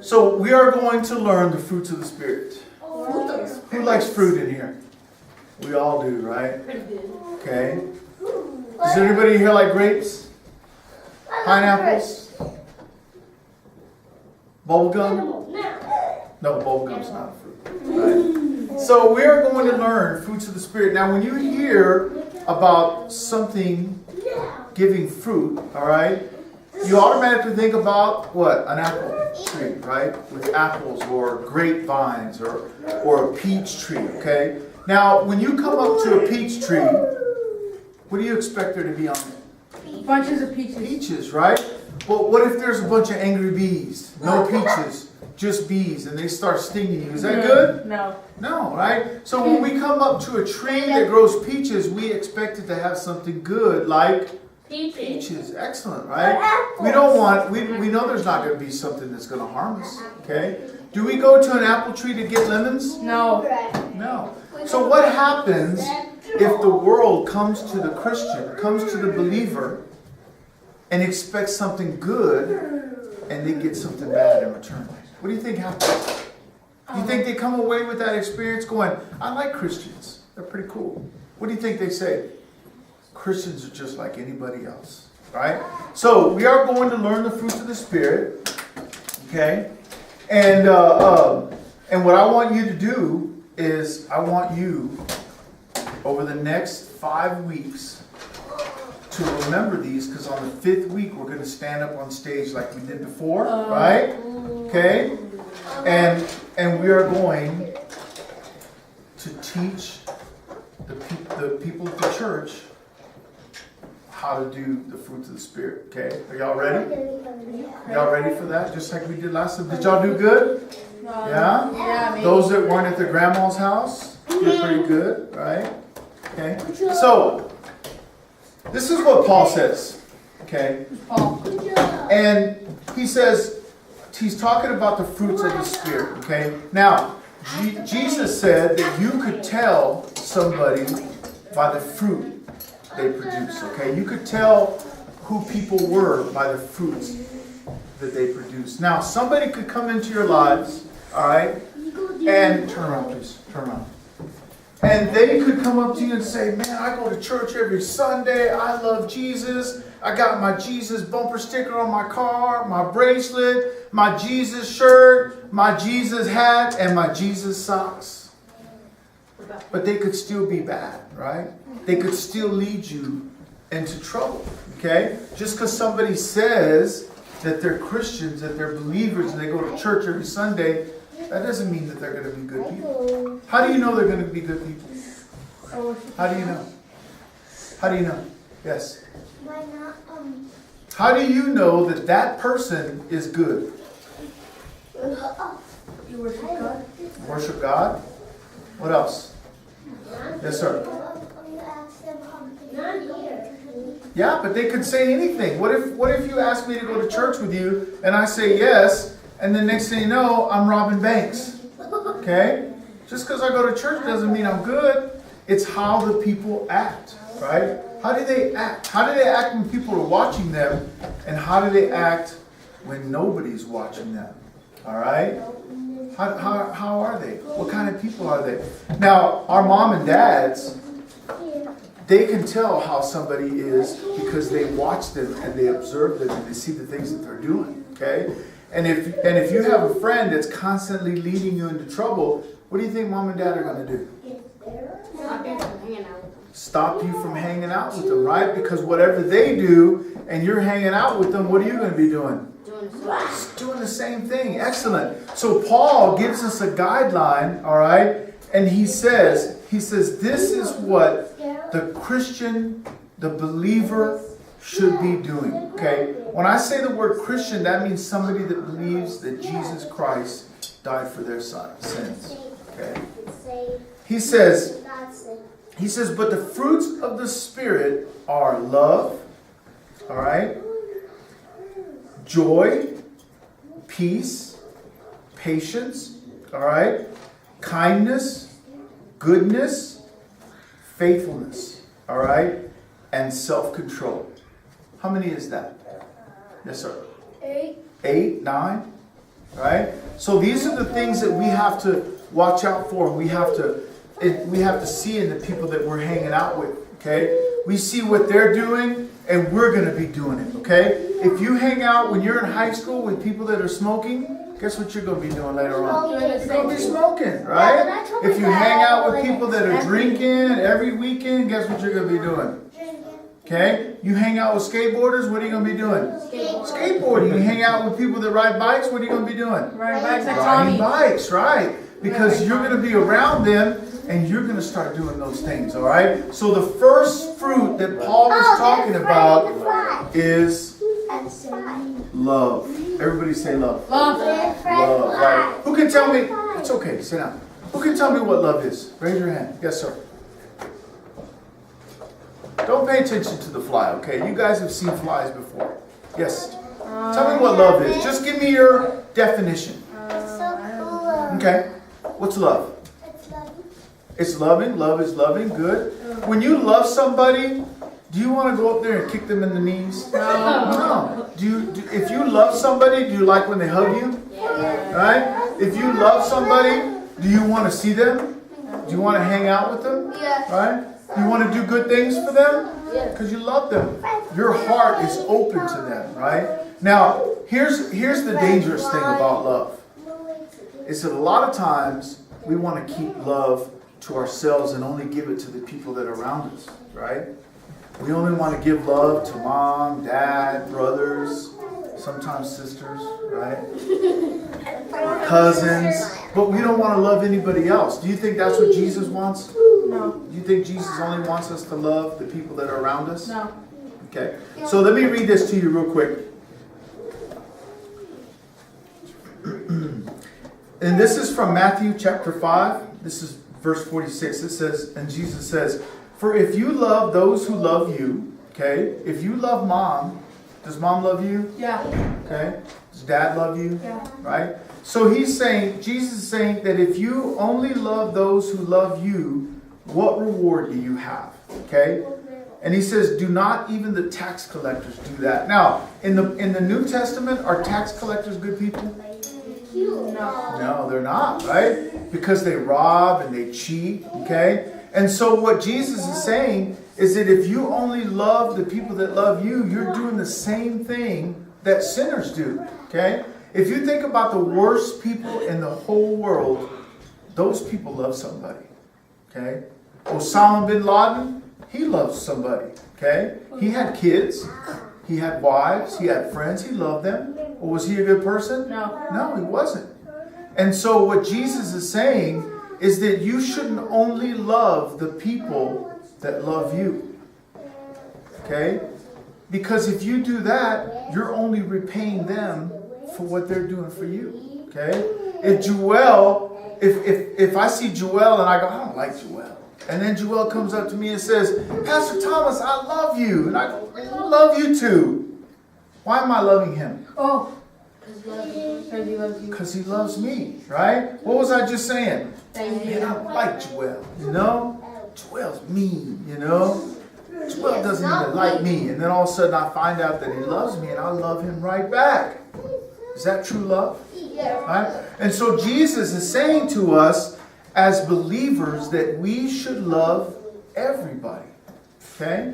So we are going to learn the fruits of the Spirit. Who likes fruit in here? We all do, right? Okay. Does anybody here like grapes? Pineapples? Bubblegum? No, bubblegum's not a fruit. Right? So we are going to learn fruits of the Spirit. Now when you hear about something giving fruit, all right, you automatically think about what? An apple tree, right? With apples or grapevines or a peach tree, okay? Now, when you come up to a peach tree, what do you expect there to be on it? Bunches of peaches. Peaches, right? But what if there's a bunch of angry bees? No peaches, just bees, and they start stinging you. Is that good? No. No, right? So when we come up to a tree that grows peaches, we expect it to have something good, like peaches. Excellent, right? We don't want, we know there's not going to be something that's going to harm us, okay? Do we go to an apple tree to get lemons? No. No. So what happens if the world comes to the Christian, comes to the believer, and expects something good, and they get something bad in return? What do you think happens? Do you think they come away with that experience going, I like Christians, they're pretty cool? What do you think they say? Christians are just like anybody else, right? So we are going to learn the fruits of the Spirit, okay? And what I want you to do is I want you over the next 5 weeks to remember these, because on the 5th week we're going to stand up on stage like we did before, right? Okay? And we are going to teach the people of the church how to do the fruits of the Spirit. Okay? Are y'all ready? Y'all ready for that? Just like we did last time. Did y'all do good? Yeah? Yeah, Those that weren't at their grandma's house did pretty good, right? Okay? So, this is what Paul says. Okay? And he says, he's talking about the fruits of the Spirit. Okay? Now, Jesus said that you could tell somebody by the fruit they produce. Okay? You could tell who people were by the fruits that they produce. Now, somebody could come into your lives, all right, and turn around, please. Turn around. And they could come up to you and say, man, I go to church every Sunday. I love Jesus. I got my Jesus bumper sticker on my car, my bracelet, my Jesus shirt, my Jesus hat, and my Jesus socks. But they could still be bad, right? They could still lead you into trouble, okay? Just because somebody says that they're Christians, that they're believers, and they go to church every Sunday, that doesn't mean that they're going to be good people. How do you know they're going to be good people? How do you know? How do you know? Yes. How do you know that that person is good? You worship God? Worship God. What else? Yes, sir. Yeah, but they could say anything. What if you ask me to go to church with you and I say yes, and the next thing you know, I'm robbing banks? Okay? Just because I go to church doesn't mean I'm good. It's how the people act, right? How do they act? How do they act when people are watching them? And how do they act when nobody's watching them? All right? How are they? What kind of people are they? Now, our mom and dads, they can tell how somebody is because they watch them and they observe them and they see the things that they're doing, okay? And if you have a friend that's constantly leading you into trouble, what do you think mom and dad are going to do? Stop you from hanging out with them, right? Because whatever they do and you're hanging out with them, what are you going to be doing? Doing the same thing. Excellent. So Paul gives us a guideline, all right? And he says, this is what the Christian, the believer should be doing, okay? When I say the word Christian, that means somebody that believes that Jesus Christ died for their sins, okay? He says, but the fruits of the Spirit are love, all right? Joy, peace, patience, all right? Kindness, goodness, faithfulness, all right? And self-control. How many is that? Yes, sir. 8. 8, 9? right? So these are the things that we have to watch out for. We have to see in the people that we're hanging out with, okay? We see what they're doing, and we're going to be doing it, okay? If you hang out when you're in high school with people that are smoking, guess what you're going to be doing later on? You're going to be smoking, right? If you hang out with people that are drinking every weekend, guess what you're going to be doing? Okay? You hang out with skateboarders, what are you going to be doing? Skateboarding. You hang out with people that ride bikes, what are you going to be doing? Riding bikes, right? Because you're going to be around them and you're going to start doing those things, all right? So the first fruit that Paul is talking about is love. Everybody say love. Love. Love, right? Who can tell me? It's okay, sit down. Who can tell me what love is? Raise your hand. Yes, sir. Don't pay attention to the fly, okay? You guys have seen flies before. Yes. Tell me what love is. Just give me your definition. Okay. What's love? It's loving. Love is loving. Good. When you love somebody, do you want to go up there and kick them in the knees? No. If you love somebody, do you like when they hug you? Right? If you love somebody, do you want to see them? Do you want to hang out with them? Right? You want to do good things for them? Because you love them. Your heart is open to them, right? Now, here's the dangerous thing about love. Is that a lot of times we want to keep love to ourselves and only give it to the people that are around us, right? We only want to give love to mom, dad, brothers, sometimes sisters, right? Cousins. But we don't want to love anybody else. Do you think that's what Jesus wants? No. Do you think Jesus only wants us to love the people that are around us? No. Okay. So let me read this to you real quick. And this is from Matthew chapter 5. This is verse 46. It says, and Jesus says, for if you love those who love you, okay, if you love mom, does mom love you? Yeah. Okay. Does dad love you? Yeah. Right? So he's saying, Jesus is saying that if you only love those who love you, what reward do you have? Okay? And he says, do not even the tax collectors do that. Now, in the New Testament, are tax collectors good people? No, they're not, right? Because they rob and they cheat, okay? And so what Jesus is saying is that if you only love the people that love you, you're doing the same thing that sinners do, okay? If you think about the worst people in the whole world, those people love somebody, okay? Osama bin Laden, he loved somebody, okay? He had kids, he had wives, he had friends, he loved them. Or was he a good person? No, he wasn't. And so what Jesus is saying is that you shouldn't only love the people that love you. Okay? Because if you do that, you're only repaying them for what they're doing for you. Okay? If I see Joel and I go, I don't like Joel. And then Joel comes up to me and says, Pastor Thomas, I love you. And I go, I love you too. Why am I loving him? Because he loves you. Because he loves me, right? What was I just saying? Man, I like Joel, you know? Joel's mean, you know? Joel doesn't even like me. And then all of a sudden I find out that he loves me and I love him right back. Is that true love? Yeah. Right? And so Jesus is saying to us as believers that we should love everybody. Okay?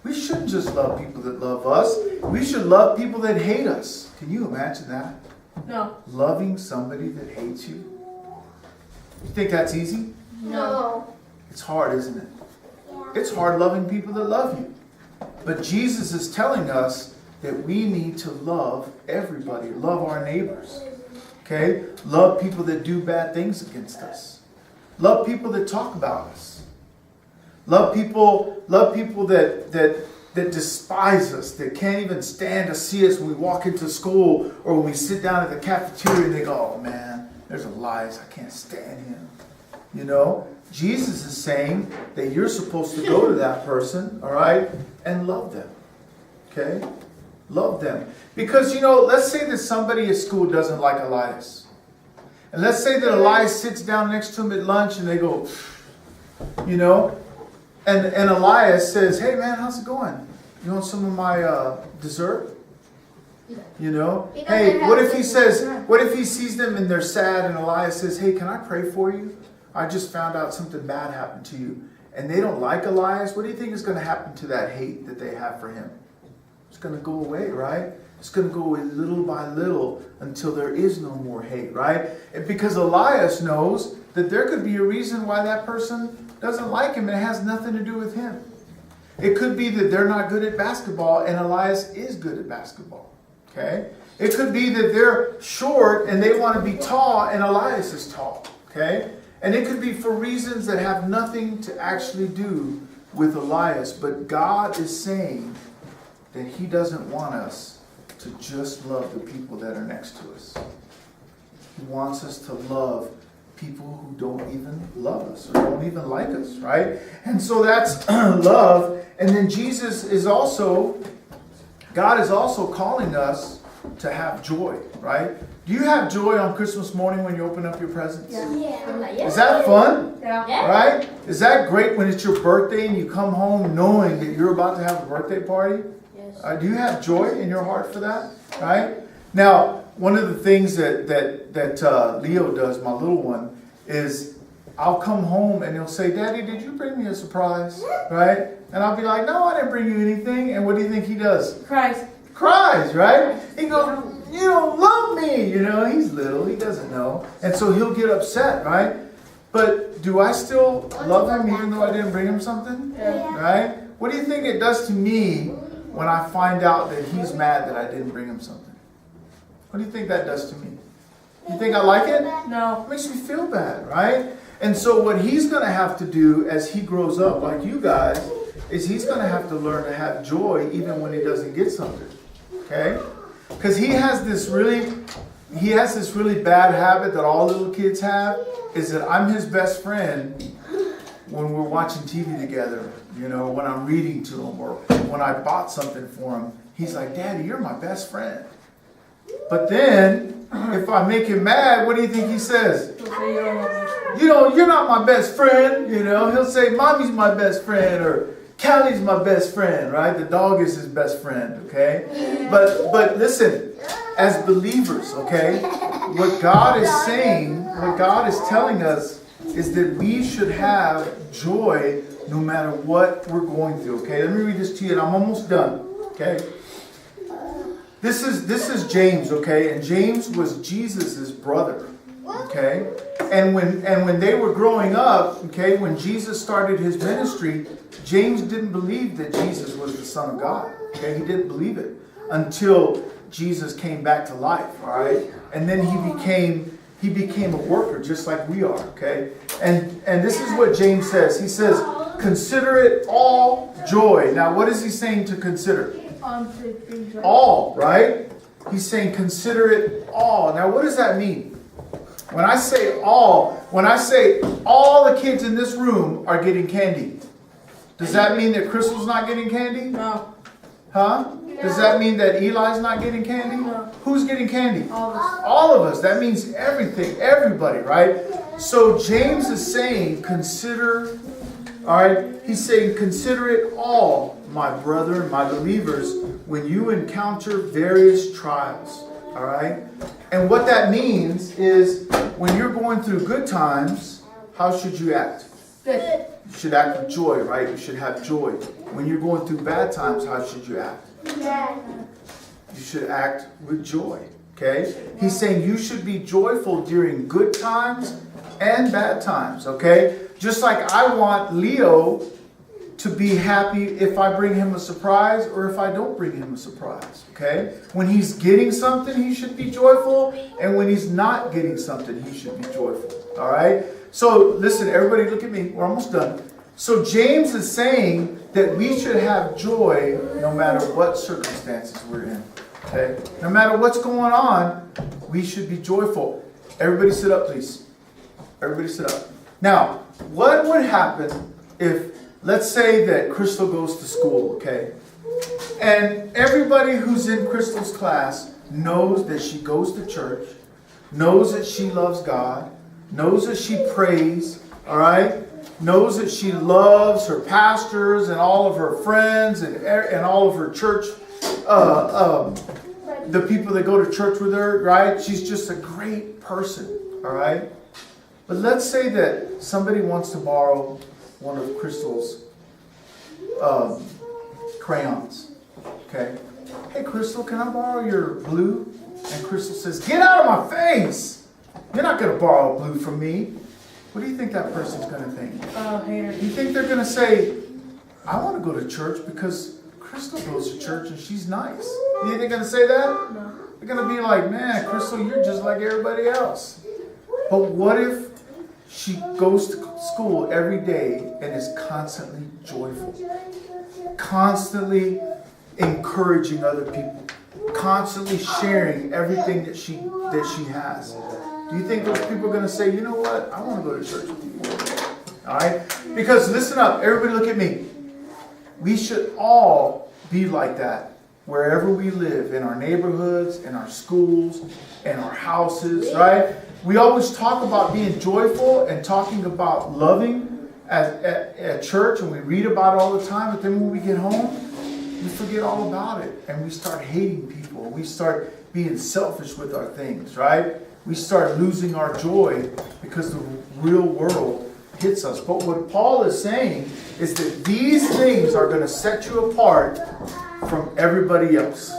We shouldn't just love people that love us. We should love people that hate us. Can you imagine that? No. Loving somebody that hates you? You think that's easy? No. It's hard, isn't it? Yeah. It's hard loving people that love you. But Jesus is telling us that we need to love everybody. Love our neighbors. Okay? Love people that do bad things against us. Love people that talk about us. Love people that despise us, that can't even stand to see us when we walk into school or when we sit down at the cafeteria and they go, oh man, there's Elias, I can't stand him. You know, Jesus is saying that you're supposed to go to that person, all right, and love them. Okay? Love them. Because, you know, let's say that somebody at school doesn't like Elias. And let's say that Elias sits down next to him at lunch and they go, you know, and Elias says, hey man, how's it going? You want some of my dessert? You know? Hey, what if he sees them and they're sad and Elias says, hey, can I pray for you? I just found out something bad happened to you. And they don't like Elias. What do you think is going to happen to that hate that they have for him? It's going to go away, right? It's going to go away little by little until there is no more hate, right? And because Elias knows that there could be a reason why that person doesn't like him and it has nothing to do with him. It could be that they're not good at basketball and Elias is good at basketball. Okay? It could be that they're short and they want to be tall and Elias is tall. Okay? And it could be for reasons that have nothing to actually do with Elias. But God is saying that He doesn't want us to just love the people that are next to us. He wants us to love people who don't even love us or don't even like us, right? And so that's love. And then God is also calling us to have joy, right? Do you have joy on Christmas morning when you open up your presents? Yeah. Is that fun? Yeah. Right? Is that great when it's your birthday and you come home knowing that you're about to have a birthday party? Yes. Do you have joy in your heart for that? Right? Now, one of the things that Leo does, my little one, is I'll come home and he'll say, Daddy, did you bring me a surprise? Right? And I'll be like, no, I didn't bring you anything. And what do you think he does? Cries, right? He goes, you don't love me. You know, he's little. He doesn't know. And so he'll get upset, right? But do I still love him even though I didn't bring him something? Yeah. Right? What do you think it does to me when I find out that he's mad that I didn't bring him something? What do you think that does to me? You think I like it? No. It makes me feel bad, right? And so what he's going to have to do as he grows up, like you guys, is he's going to have to learn to have joy even when he doesn't get something. Okay? Because he has this really bad habit that all little kids have, is that I'm his best friend when we're watching TV together, you know, when I'm reading to him or when I bought something for him. He's like, Daddy, you're my best friend. But then, if I make him mad, what do you think he says? You know, you're not my best friend. You know, he'll say, Mommy's my best friend, or Callie's my best friend, right? The dog is his best friend, okay? But listen, as believers, okay, what God is saying, what God is telling us is that we should have joy no matter what we're going through, okay? Let me read this to you, and I'm almost done, okay? This is James, okay? And James was Jesus' brother, okay? And when they were growing up, okay, when Jesus started his ministry, James didn't believe that Jesus was the Son of God, okay? He didn't believe it until Jesus came back to life, all right? And then he became a worker just like we are, okay? And this is what James says. He says, consider it all joy. Now, what is he saying to consider? All, right? He's saying consider it all. Now, what does that mean? When I say all the kids in this room are getting candy, does that mean that Crystal's not getting candy? No. Huh? Does that mean that Eli's not getting candy? No. Who's getting candy? All of us. All of us. That means everything, everybody, right? So James is saying consider, all right? He's saying consider it all, my brother, my believers, when you encounter various trials, all right? And what that means is when you're going through good times, how should you act? Good. You should act with joy, right? You should have joy. When you're going through bad times, how should you act? You should act with joy, okay? He's saying you should be joyful during good times and bad times, okay? Just like I want Leo to be happy if I bring him a surprise or if I don't bring him a surprise, okay? When he's getting something, he should be joyful, and when he's not getting something, he should be joyful, all right? So listen, everybody look at me. We're almost done. So James is saying that we should have joy no matter what circumstances we're in, okay? No matter what's going on, we should be joyful. Everybody sit up, please. Everybody sit up. Now, what would happen if, let's say that Crystal goes to school, okay? And everybody who's in Crystal's class knows that she goes to church, knows that she loves God, knows that she prays, all right? Knows that she loves her pastors and all of her friends and all of her church the people that go to church with her, right? She's just a great person, all right? But let's say that somebody wants to borrow one of Crystal's crayons, okay? Hey, Crystal, can I borrow your blue? And Crystal says, get out of my face! You're not going to borrow blue from me. What do you think that person's going to think? Hater. You think they're going to say, I want to go to church because Crystal goes to church and she's nice. You think they're going to say that? No. They're going to be like, man, Crystal, you're just like everybody else. But what if she goes to school every day and is constantly joyful, constantly encouraging other people, constantly sharing everything that she has? Do you think those people are going to say, you know what, I want to go to church with you? All right? Because listen up, everybody look at me. We should all be like that wherever we live, in our neighborhoods, in our schools, in our houses, right? We always talk about being joyful and talking about loving at church, and we read about it all the time, but then when we get home, we forget all about it, and we start hating people. We start being selfish with our things, right? We start losing our joy because the real world hits us. But what Paul is saying is that these things are going to set you apart from everybody else.